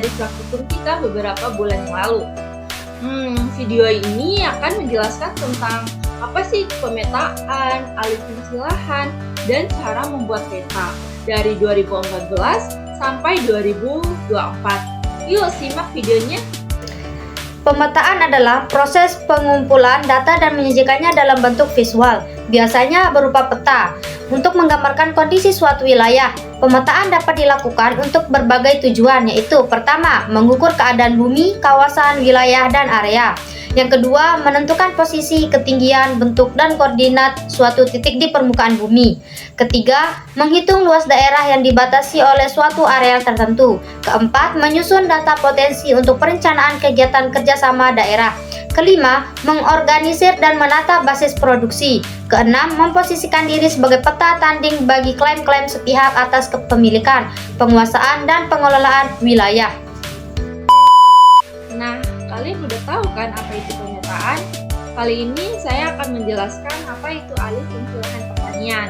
dari praktikum kita beberapa bulan yang lalu. Video ini akan menjelaskan tentang apa sih pemetaan, alih fungsi lahan, dan cara membuat peta dari 2014 sampai 2024. Yuk simak videonya. Pemetaan adalah proses pengumpulan data dan menyajikannya dalam bentuk visual, biasanya berupa peta, untuk menggambarkan kondisi suatu wilayah. Pemetaan dapat dilakukan untuk berbagai tujuan, yaitu pertama, mengukur keadaan bumi, kawasan, wilayah, dan area. Yang kedua, menentukan posisi, ketinggian, bentuk, dan koordinat suatu titik di permukaan bumi. Ketiga, menghitung luas daerah yang dibatasi oleh suatu area tertentu. Keempat, menyusun data potensi untuk perencanaan kegiatan kerjasama daerah. Kelima, mengorganisir dan menata basis produksi. Keenam, memposisikan diri sebagai peta tanding bagi klaim-klaim sepihak atas kepemilikan, penguasaan, dan pengelolaan wilayah. Nah, kalian udah tahu kan apa itu pemetaan? Kali ini saya akan menjelaskan apa itu alih fungsi lahan pertanian.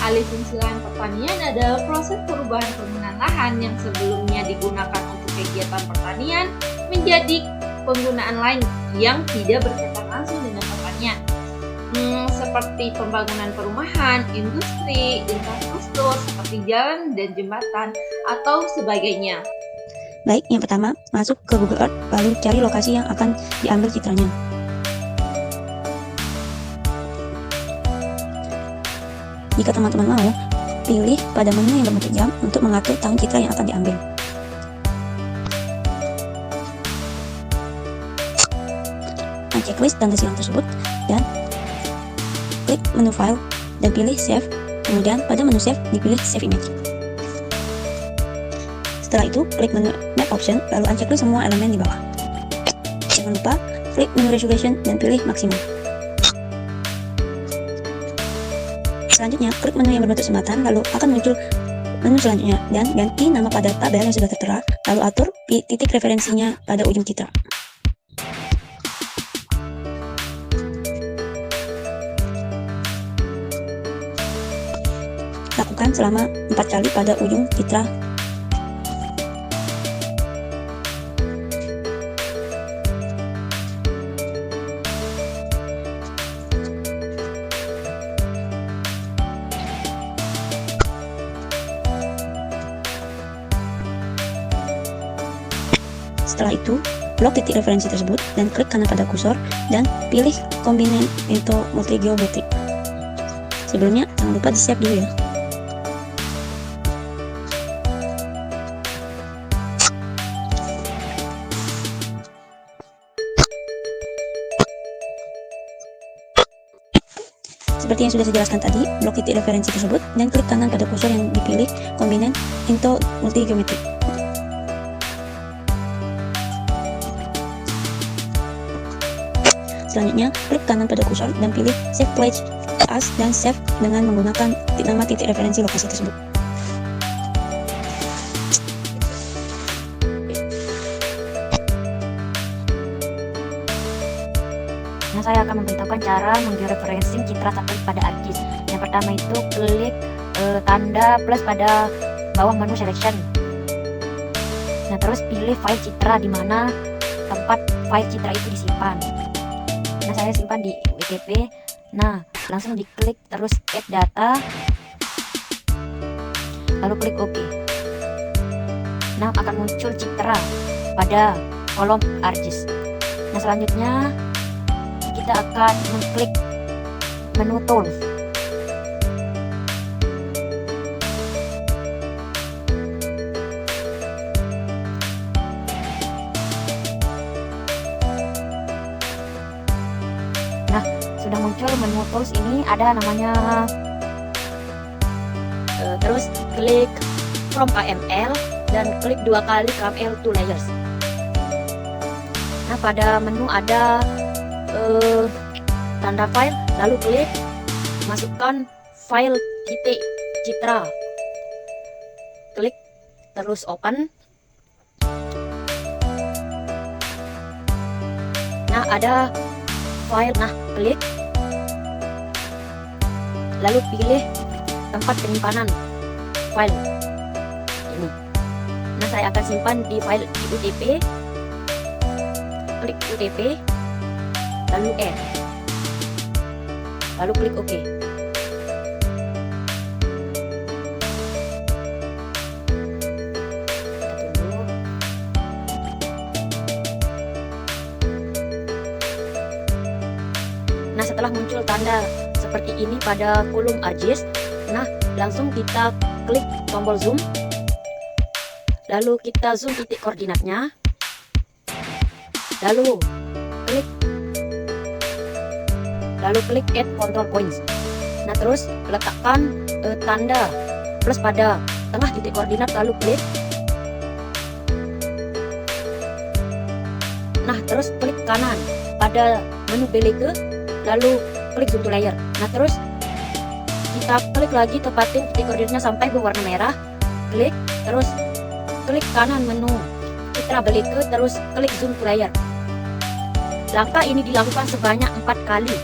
Alih fungsi lahan pertanian adalah proses perubahan penggunaan lahan yang sebelumnya digunakan untuk kegiatan pertanian menjadi penggunaan lain yang tidak berkaitan langsung dengan pertanian. Seperti pembangunan perumahan, industri, infrastruktur seperti jalan dan jembatan, atau sebagainya. Baik, yang pertama, masuk ke Google Earth, lalu cari lokasi yang akan diambil citranya. Jika teman-teman mau, pilih pada menu yang berbentuk jam untuk mengatur tahun citra yang akan diambil. Checklist tanda silang tersebut dan klik menu file dan pilih save. Kemudian pada menu save dipilih save image. Setelah itu klik menu map option lalu unchecklist semua elemen di bawah. Jangan lupa klik menu resolution dan pilih maksimum. Selanjutnya klik menu yang berbentuk sempatan lalu akan muncul menu selanjutnya dan ganti nama pada tabel yang sudah tertera lalu atur titik referensinya pada ujung citra. Lakukan selama 4 kali pada ujung citra. Setelah itu, blok titik referensi tersebut dan klik kanan pada kursor dan pilih Combine into Multi-Geometry. Sebelumnya, jangan lupa di-save dulu ya. Seperti yang sudah saya jelaskan tadi, blok titik referensi tersebut dan klik kanan pada kursor yang dipilih Combine into Multi-Geometry. Selanjutnya, klik kanan pada kursor dan pilih Save Place As dan save dengan menggunakan nama titik referensi lokasi tersebut. Nah, saya akan memberitahukan cara menggeoreferencing citra satelit pada ArcGIS. Yang pertama itu klik tanda plus pada bawah menu selection. Nah, terus pilih file citra di mana tempat file citra itu disimpan. Nah, saya simpan di WKP. Nah, langsung diklik terus add data, lalu klik OK. Nah, akan muncul citra pada kolom ArcGIS. Nah, selanjutnya kita akan mengklik menu tools. Nah, sudah muncul menu tools ini, ada namanya terus klik from KML dan klik 2 kali KML to layers. Nah, pada menu ada tanda file, lalu klik masukkan file titik citra, klik terus open. Nah, ada file, nah klik lalu pilih tempat penyimpanan file ini. Nah, saya akan simpan di file UTP. Klik UTP, lalu add, lalu klik OK. Kita tunggu. Nah, setelah muncul tanda seperti ini pada kolom ArcGIS, nah langsung kita klik tombol zoom, lalu kita zoom titik koordinatnya, lalu klik add control points. Nah, terus letakkan tanda plus pada tengah titik koordinat, lalu klik. Nah, terus klik kanan pada menu belege, lalu klik zoom to layer. Nah, terus kita klik lagi, tepatin titik koordinatnya sampai berwarna merah, klik, terus klik kanan menu citra belege, terus klik zoom to layer. Langkah ini dilakukan sebanyak 4 kali.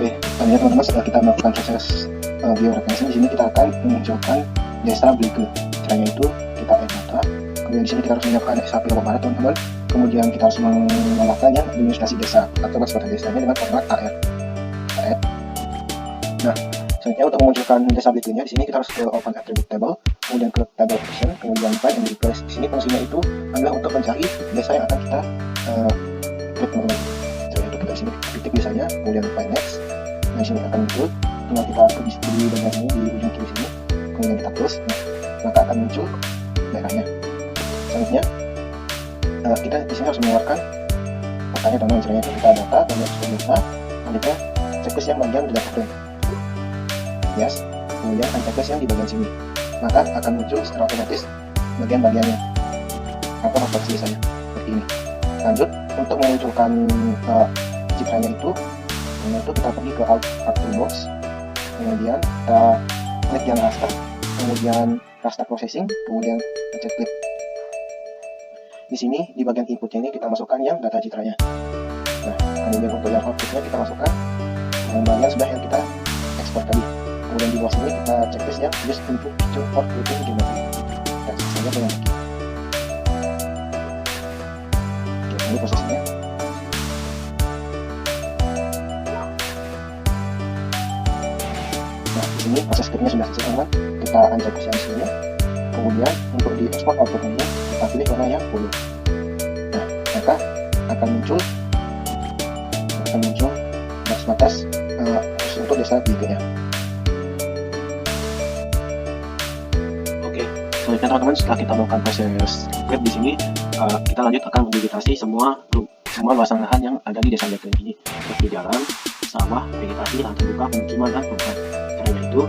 Oke, tadi teman-teman, setelah kita melakukan proses bioreferensi, di sini kita akan memunculkan desa belege. Caranya itu kita add data, kemudian di sini kita harus menyiapkan SAP Lombok Barat, teman-teman. Kemudian kita harus menambahkan yang administrasi desa atau batas desanya dengan format AR. Nah, selanjutnya untuk memunculkan desa belegenya, di sini kita harus ke open attribute table, kemudian ke table option, kemudian find and replace. Di sini fungsinya itu adalah untuk mencari desa yang akan kita klik, teman-teman. Caranya itu kita di sini ketik desanya, kemudian find next. Nah, di sini akan muncul, tinggal kita klik di bagian ini, di ujung kiri sini, kemudian kita close. Nah, maka akan muncul daerahnya. Selanjutnya kita di sini harus mengeluarkan petanya, teman-teman. Caranya itu kita data, kemudian data, selanjutnya checklist yang bagian di data frame, yes, kemudian checklist yang di bagian sini, maka akan muncul secara otomatis bagian-bagiannya atau master desanya seperti ini. Lanjut, untuk memunculkan citranya itu kita pergi ke Alt Toolbox, kemudian kita klik yang raster, kemudian raster processing, kemudian pencet klik. Di sini di bagian inputnya ini kita masukkan yang data citranya. Nah, kemudian untuk yang outputnya kita masukkan yang bagian sudah yang kita ekspor tadi. Kemudian di bawah sini kita checklist yang use input picture for creating geometry. Dan saja dengan lagi. Oke, ini prosesnya. Nah, di sini proses scriptnya sudah selesai, teman-teman. Kita uncheck di sini. Kemudian untuk di export outputnya ini kita pilih warna yang biru. Nah, maka akan muncul batas untuk desa belegenya. Oke, selanjutnya teman-teman, setelah kita melakukan proses script di sini, kita lanjut akan mendigitasi semua luasan lahan yang ada di desa belege ini, seperti jalan, sawah, vegetasi, lahan terbuka, pemukiman, dan perumahan. Caranya itu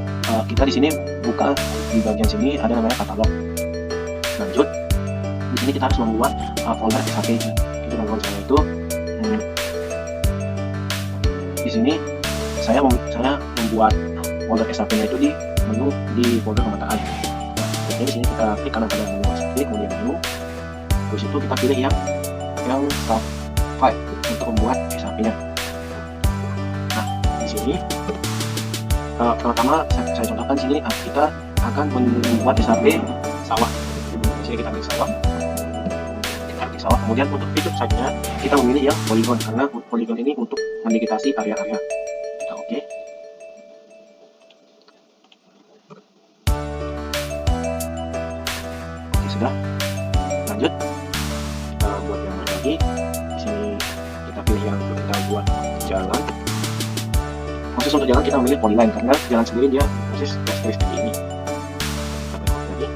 kita di sini buka di bagian sini ada namanya katalog. Lanjut, di sini kita harus membuat folder SAP. Itu teman-teman, caranya itu di sini saya membuat folder SAP-nya itu di menu di folder pemetaan. Nah, jadi di sini kita klik kanan pada menu SAP, kemudian menu, terus itu kita pilih yang start file untuk membuat SAP-nya. Nah, di sini pertama saya contohkan di sini kita akan membuat SAP sawah. Di sini kita klik sawah. Kemudian untuk fitur saja kita memilih yang polygon, karena polygon ini untuk mendigitasi area-area. Kita oke. Oke, sudah. Lanjut, kita buat yang lain lagi. Di sini kita pilih yang kita buat jalan. Proses untuk jalan kita memilih polyline, karena jalan sendiri dia proses seperti ini. Lagi.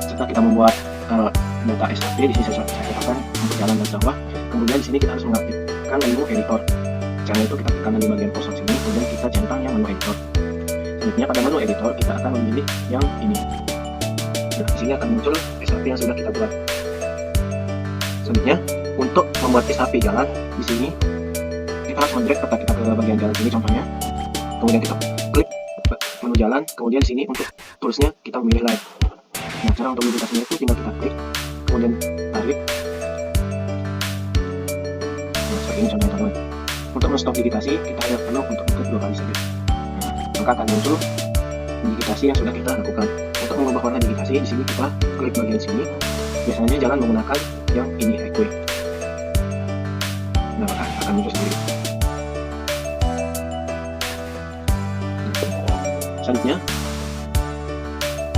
Setelah kita membuat data SAP, di sini saya katakan untuk jalan dan sawah. Kemudian di sini kita harus mengaktifkan menggunakan menu editor. Caranya itu kita tekan di bagian kosong sini, kemudian kita centang yang menu editor. Selanjutnya pada menu editor kita akan memilih yang ini. Nah, di sini akan muncul SHP yang sudah kita buat. Selanjutnya untuk membuat SHP jalan di sini kita harus mendrag peta kita ke bagian jalan sini contohnya. Kemudian kita klik menu jalan, kemudian di sini untuk toolsnya kita memilih live. Nah, cara untuk modifikasinya itu tinggal kita klik, kemudian tarik. Nah, seperti ini contohnya teman-teman. Untuk men-stop digitasi kita hanya perlu untuk klik 2 kali saja. Nah, maka akan muncul digitasi yang sudah kita lakukan. Untuk mengubah warna digitasi di sini kita klik bagian sini. Biasanya jalan menggunakan yang ini equi. Nah, maka akan muncul sendiri. Selanjutnya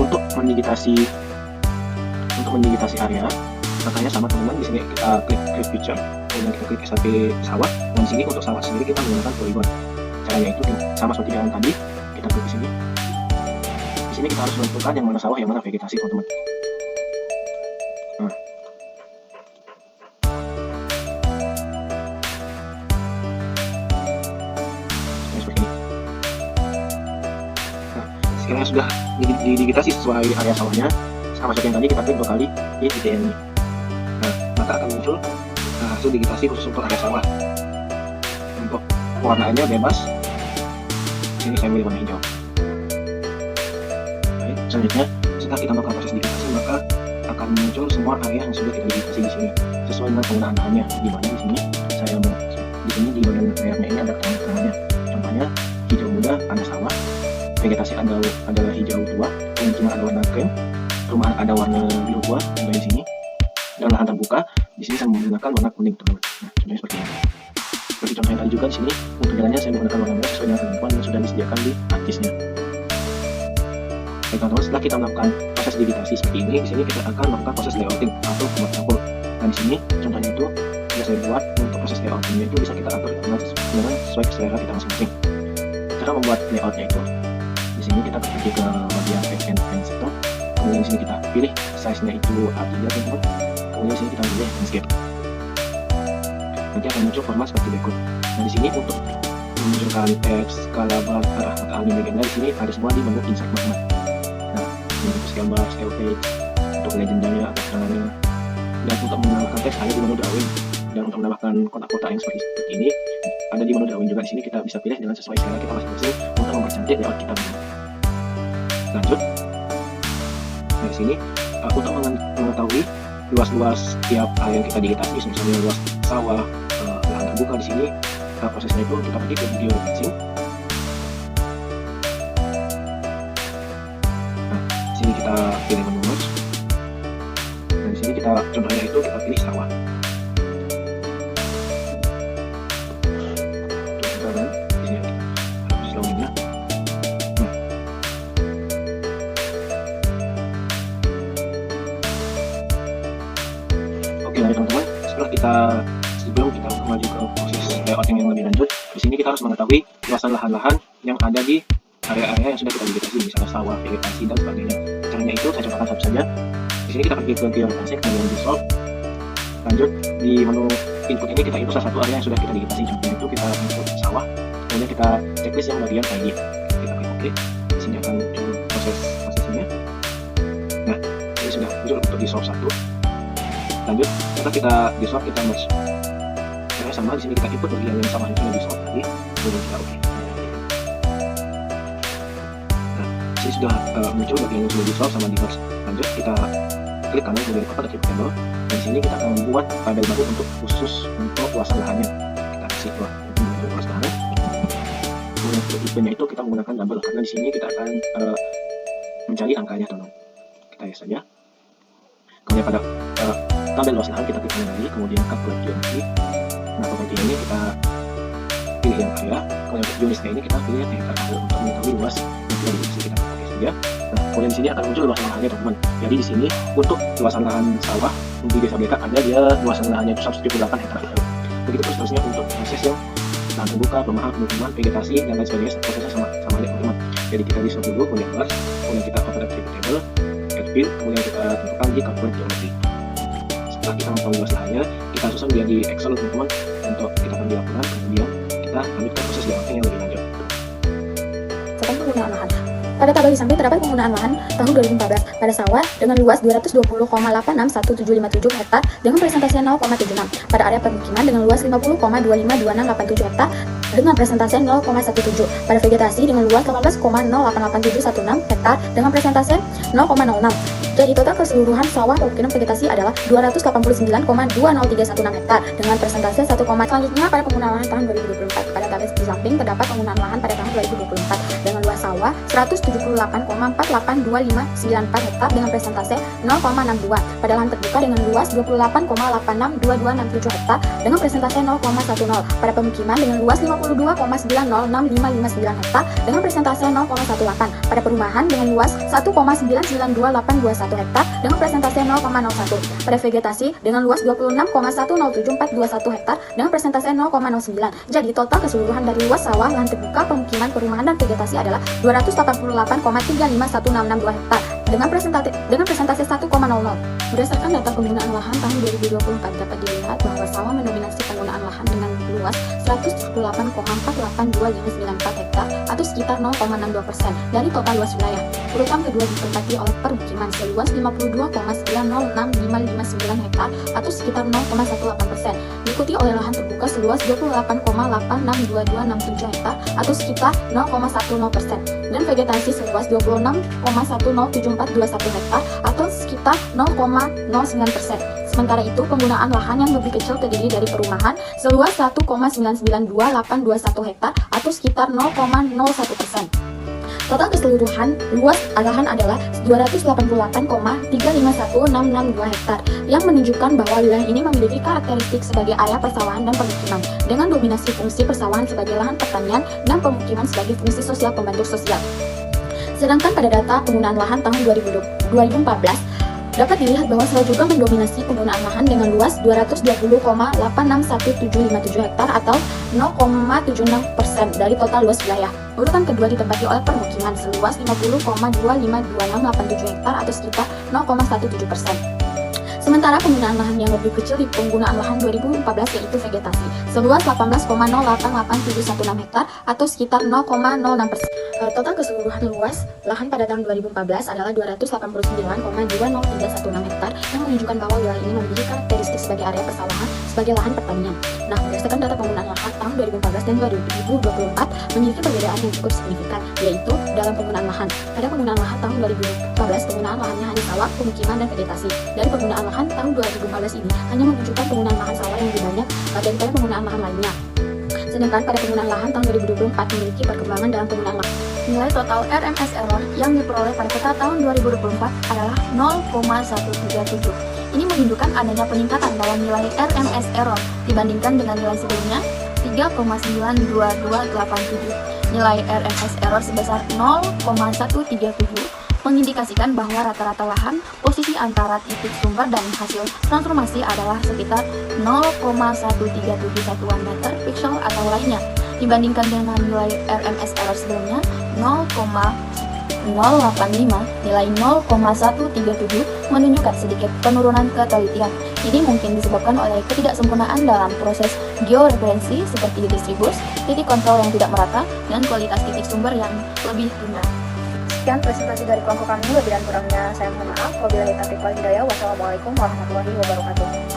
untuk mendigitasi area, makanya sama teman-teman di sini kita klik create picture, kemudian kita klik SHP sawah. Dan di sini untuk sawah sendiri kita menggunakan polygon. Caranya itu sama seperti yang tadi, kita klik di sini. Di sini kita harus menentukan yang mana sawah, yang mana vegetasi, teman-teman. Nah. Seperti ini. Nah, sekiranya sudah didigitasi sesuai area sawahnya, sama seperti yang tadi kita klik 2 kali di titik ini. Nah, maka akan muncul hasil digitasi khusus untuk area sawah. Untuk warnanya bebas. Sini saya pilih warna hijau. Baik, selanjutnya setelah kita melakukan proses digitasi, maka akan muncul semua area yang sudah kita digitasi di sini sesuai dengan penggunaan lahannya. Di mana di sini saya di sini di bagian layarnya ini ada keterangannya. Contohnya hijau muda ada sawah, vegetasi adalah hijau tua, pemukiman ada warna krem, rumah ada warna biru tua, dan di sini dan lahan terbuka di sini saya menggunakan warna kuning, teman-teman. Nah, contohnya seperti ini. Seperti contoh yang tadi juga di sini untuk jalannya saya menggunakan warna merah sesuai dengan ketentuan yang sudah disediakan di artisnya. Baik teman-teman, setelah kita melakukan proses digitasi seperti ini, di sini kita akan melakukan proses layouting atau pembuat sampul. Dan di sini contohnya itu sudah saya buat untuk proses layoutingnya itu bisa kita atur dengan sesuai selera kita masing-masing. Cara membuat layoutnya itu di sini kita pergi ke bagian backend and setting. Kemudian di sini kita pilih size-nya itu A3, teman-teman. Kemudian di sini kita pilih landscape. Nanti akan muncul format seperti berikut. Nah, di sini untuk memunculkan teks, skala bar, arah mata angin, legenda di sini ada semua di menu insert, teman-teman. Nah, untuk scale bar, scale page, untuk legendanya atau keterangannya. Dan untuk menambahkan teks ada di menu drawing. Dan untuk menambahkan kotak-kotak yang seperti ini ada di menu drawing juga. Di sini kita bisa pilih dengan sesuai selera kita masing-masing untuk mempercantik layout kita. Lanjut. Nah, di sini untuk mengetahui luas-luas tiap area yang kita digitasi, misalnya luas sawah, lahan terbuka, di sini prosesnya itu kita pergi ke video referencing. Nah, di sini kita pilih menu merge. Dan di sini kita contohnya itu kita pilih sawah. Untuk sekarang di sini proses loadingnya. Oke, baik teman-teman, sebelum kita kembali ke proses layouting yang lebih lanjut, di sini kita harus mengetahui luasan lahan-lahan yang ada di area-area yang sudah kita digitasi, misalnya sawah, vegetasi, dan sebagainya. Caranya itu saya contohkan satu saja. Di sini kita pergi ke georeferencing, kemudian dissolve. Lanjut di menu input ini kita input salah satu area yang sudah kita digitasi, contohnya itu kita input sawah. Kemudian kita checklist yang bagian ID. Kita klik OK. Di sini akan muncul prosesnya. Nah, ini sudah muncul untuk dissolve satu. Lanjut, setelah kita dissolve, kita merge. Caranya sama, di sini kita input bagian yang sama yang sudah dissolve tadi, kemudian kita OK. Nah, di sini sudah muncul bagian yang sudah dissolve sama di merge. Lanjut, kita klik kanan kemudian kotak attribute table. Dan di sini kita akan membuat tabel baru untuk khusus untuk luasan lahannya. Kita kasih untuk luas lahan. Kemudian untuk tipenya itu kita menggunakan double karena di sini kita akan mencari angkanya, teman. Kita ya saja. Kemudian pada tabel luas lahan kita klik kanan lagi, kemudian calculate geometry. Nah, properti ini kita pilih yang area, kemudian untuk unitnya ini kita pilih yang hektar area untuk mengetahui luas yang sudah digitasi, kita oke saja. Nah, kemudian di sini akan muncul luasan lahannya, teman-teman. Jadi di sini untuk luasan lahan sawah di desa BK ada dia luasan lahannya itu 178 hektar. Begitu seterusnya untuk proses yang lahan terbuka, perumahan, pemukiman, vegetasi, dan lain sebagainya, prosesnya sama aja, teman-teman. Jadi kita di dulu, kemudian merge, kemudian kita open attribute table, add field, kemudian kita tentukan di calculate geometry. Setelah kita mengetahui luas lahannya, kita susun dia di Excel, teman-teman. untuk kita ambil laporan, kemudian kita lanjutkan proses jangkauan yang lebih lanjut. Tentang penggunaan lahan. Pada tabel di samping terdapat penggunaan lahan tahun 2014 pada sawah dengan luas 220,861757 hektar dengan presentasi 0,76, pada area permukiman dengan luas 50,252687 hektar dengan presentasi 0,17, pada vegetasi dengan luas 18,088716 hektar dengan presentasi 0,06. Jadi total keseluruhan sawah permukiman vegetasi adalah 289,20316 hektar dengan presentasi 1, selanjutnya pada penggunaan lahan tahun 2024. Pada tabel di samping terdapat penggunaan lahan pada tahun 2024 dengan luas sawah 178,482594 hektar dengan presentasi 0,62, pada lahan terbuka dengan luas 28,862267 hektar dengan presentasi 0,10, pada pemukiman dengan luas 52,906559 hektar dengan presentasi 0,18, pada perumahan dengan luas 1,992821 hektar dengan presentasi 0,01, pada vegetasi dengan luas 26,107421 hektar dengan presentasi 0,09. Jadi total keseluruhan dari luas sawah, lahan terbuka, pemukiman, perumahan, dan vegetasi adalah 288,351662 hektar dengan presentasi 1,00. Berdasarkan data penggunaan lahan tahun 2024 dapat dilihat bahwa sawah mendominasi penggunaan lahan dengan luas 178,482594 hektar atau sekitar 0,62% dari total luas wilayah. Urutan kedua ditempati oleh permukiman seluas 52,906559 hektar atau sekitar 0,18%, diikuti oleh lahan terbuka seluas 28,862267 hektar atau sekitar 0,10%, dan vegetasi seluas 26,107421 hektar atau sekitar 0,09%. Sementara itu, penggunaan lahan yang lebih kecil terdiri dari perumahan seluas 1,992821 hektar atau sekitar 0,01%. Total keseluruhan luas lahan adalah 288,351662 hektar yang menunjukkan bahwa wilayah ini memiliki karakteristik sebagai area persawahan dan pemukiman dengan dominasi fungsi persawahan sebagai lahan pertanian dan pemukiman sebagai fungsi sosial pembantu sosial. Sedangkan pada data penggunaan lahan tahun 2014 dapat dilihat bahwa sawah juga mendominasi penggunaan lahan dengan luas 220,861757 hektar atau 0,76% dari total luas wilayah. Urutan kedua ditempati oleh permukiman seluas 50,252687 hektar atau sekitar 0,17%. Sementara penggunaan lahan yang lebih kecil di penggunaan lahan 2014 yaitu vegetasi seluas 18,088716 hektar atau sekitar 0,06%. Total keseluruhan luas lahan pada tahun 2014 adalah 289,20316 hektar yang menunjukkan bahwa wilayah ini memiliki karakteristik sebagai area persawahan sebagai lahan pertanian. Nah, berdasarkan data penggunaan lahan tahun 2014 dan 2024 memiliki perbedaan yang cukup signifikan, yaitu dalam penggunaan lahan. Pada penggunaan lahan tahun 2014 penggunaan lahannya hanya sawah, pemukiman, dan vegetasi. Dari penggunaan lahan tahun 2014 ini hanya menunjukkan penggunaan lahan sawah yang lebih banyak daripada penggunaan lahan lainnya. Sedangkan pada penggunaan lahan tahun 2024 memiliki perkembangan dalam penggunaan lahan. Nilai total RMS error yang diperoleh pada peta tahun 2024 adalah 0,137. Ini menunjukkan adanya peningkatan dalam nilai RMS error dibandingkan dengan nilai sebelumnya 3,92287. Nilai RMS error sebesar 0,137 mengindikasikan bahwa rata-rata lahan posisi antara titik sumber dan hasil transformasi adalah sekitar 0,137 satuan meter pixel atau lainnya, dibandingkan dengan nilai RMS error sebelumnya 0,085. Nilai 0,137 menunjukkan sedikit penurunan ketelitian. Ini mungkin disebabkan oleh ketidaksempurnaan dalam proses georeferensi seperti distribus, titik kontrol yang tidak merata, dan kualitas titik sumber yang lebih rendah. Sekian presentasi dari kelompok kami, lebih dan kurangnya saya mohon maaf. Wabillahi taufiq wal hidayah. Wassalamualaikum warahmatullahi wabarakatuh.